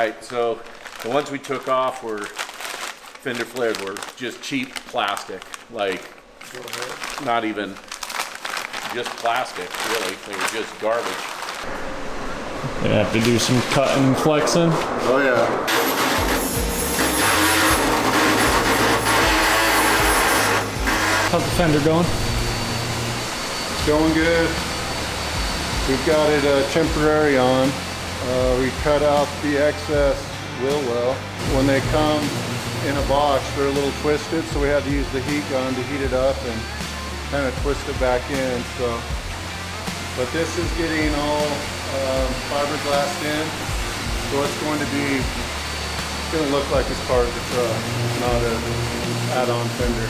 right, so the ones we took off were fender flares, were just cheap plastic, like not even just plastic, really. They were just garbage. You have to do some cutting and flexing. Oh yeah. How's the fender going? It's going good. We've got it temporary on. We cut out the excess wheel well. When they come in a box, they're a little twisted, so we had to use the heat gun to heat it up and kind of twist it back in. So, but this is getting all fiberglassed in, so it's going to look like it's part of the truck, not an add-on fender.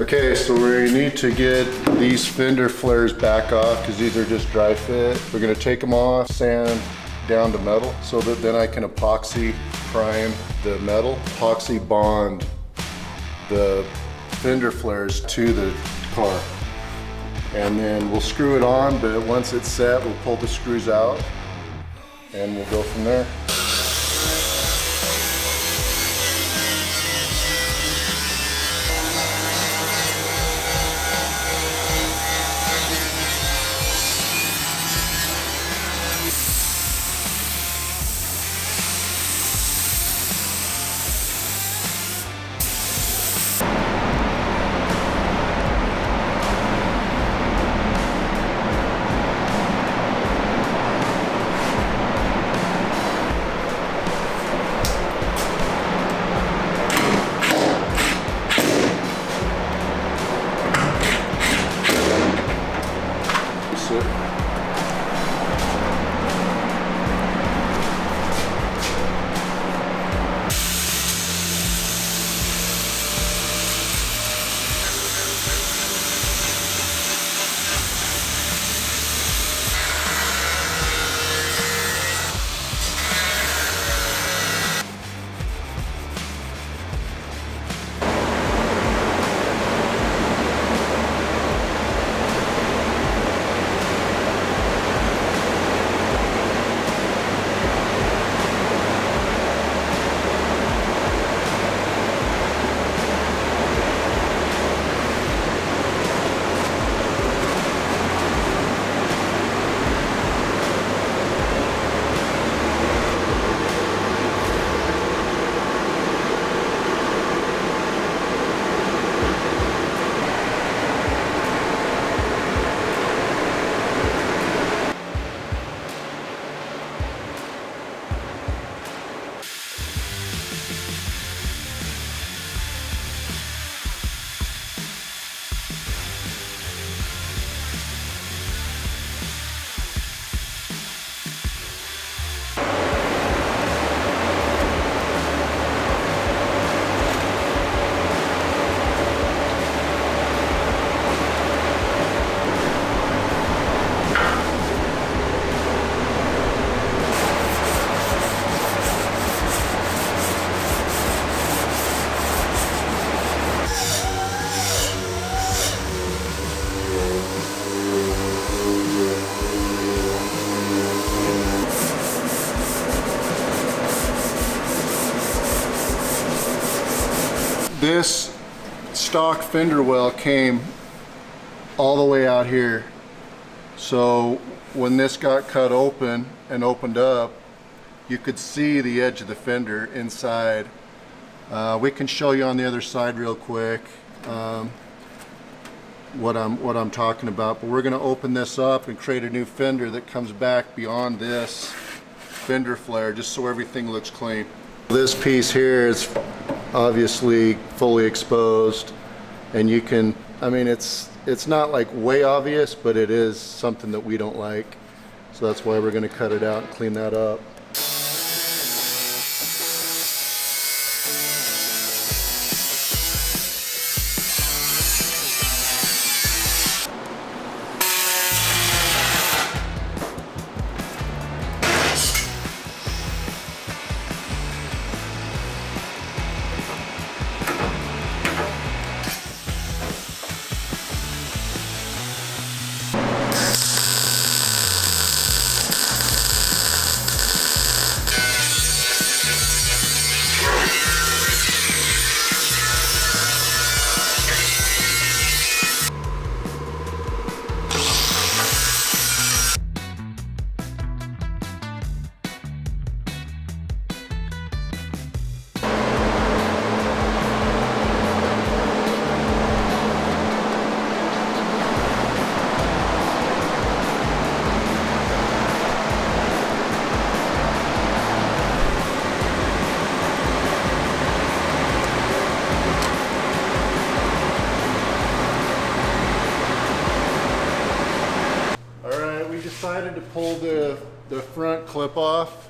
Okay, so we need to get these fender flares back off because these are just dry fit. We're going to take them off, sand down to metal so that then I can epoxy prime the metal, epoxy bond the fender flares to the car. And then we'll screw it on, but once it's set, we'll pull the screws out and we'll go from there. This stock fender well came all the way out here. So when this got cut open and opened up, you could see the edge of the fender inside. We can show you on the other side real quick what I'm talking about, but we're going to open this up and create a new fender that comes back beyond this fender flare, just so everything looks clean. This piece here is obviously fully exposed, and you can, I mean, it's not like way obvious, but it is something that we don't like, so that's why we're going to cut it out and clean that up. decided to pull the front clip off.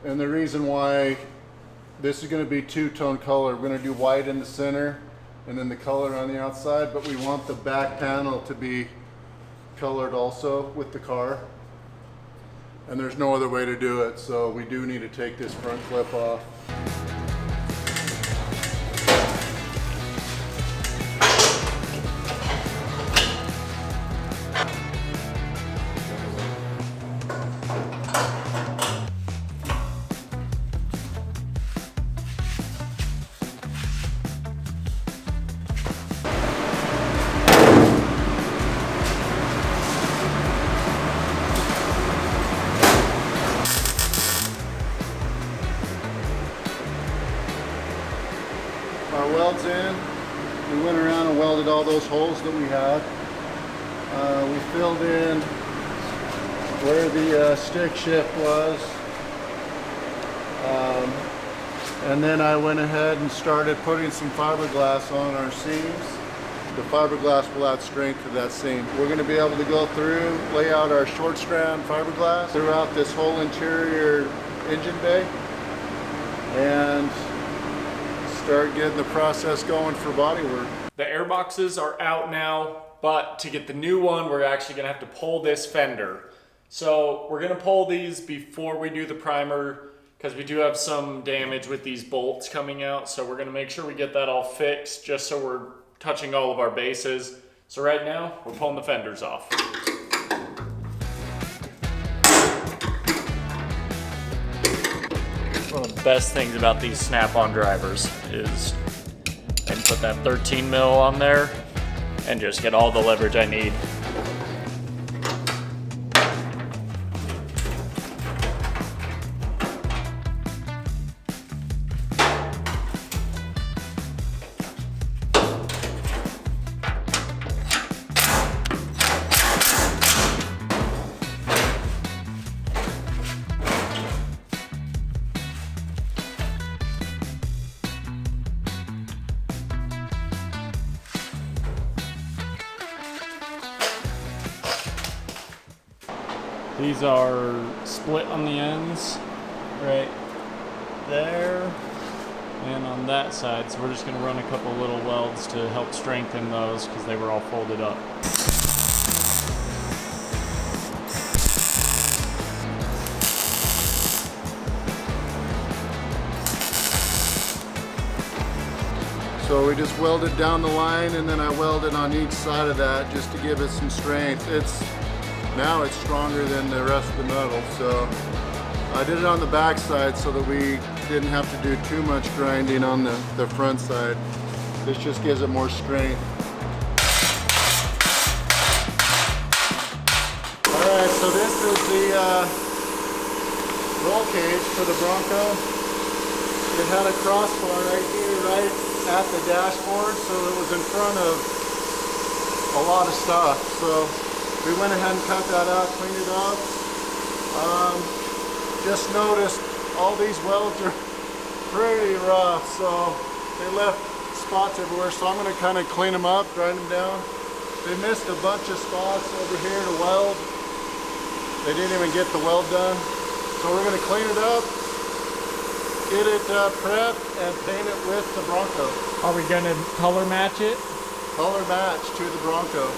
And the reason why, this is going to be two-tone color. We're going to do white in the center and then the color on the outside, but we want the back panel to be colored also with the car. And there's no other way to do it, so we do need to take this front clip off. Our welds in. We went around and welded all those holes that we had. We filled in where the stick shift was. And then I went ahead and started putting some fiberglass on our seams. The fiberglass will add strength to that seam. We're going to be able to go through, lay out our short strand fiberglass throughout this whole interior engine bay, and start getting the process going for bodywork. The air boxes are out now, but to get the new one, we're actually gonna have to pull this fender. So we're gonna pull these before we do the primer, because we do have some damage with these bolts coming out. So we're gonna make sure we get that all fixed, just so we're touching all of our bases. So right now, we're pulling the fenders off. One of the best things about these snap-on drivers is I can put that 13 mil on there and just get all the leverage I need. These are split on the ends, right there, and on that side. So we're just gonna run a couple little welds to help strengthen those because they were all folded up. So we just welded down the line, and then I welded on each side of that just to give it some strength. Now it's stronger than the rest of the metal, so I did it on the back side so that we didn't have to do too much grinding on the front side. This just gives it more strength. Alright, so this is the roll cage for the Bronco. It had a crossbar right here, right at the dashboard, so it was in front of a lot of stuff. So we went ahead and cut that out, cleaned it up. Just noticed all these welds are pretty rough, so they left spots everywhere. So I'm going to kind of clean them up, grind them down. They missed a bunch of spots over here to weld. They didn't even get the weld done. So we're going to clean it up, get it prepped, and paint it with the Bronco. Are we gonna color match it? Color match to the Bronco.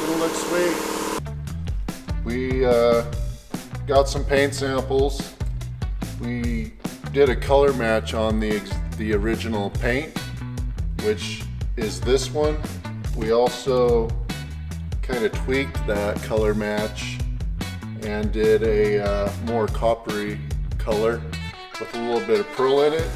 It'll look sweet. We got some paint samples. We did a color match on the original paint, which is this one. We also kind of tweaked that color match and did a more coppery color with a little bit of pearl in it.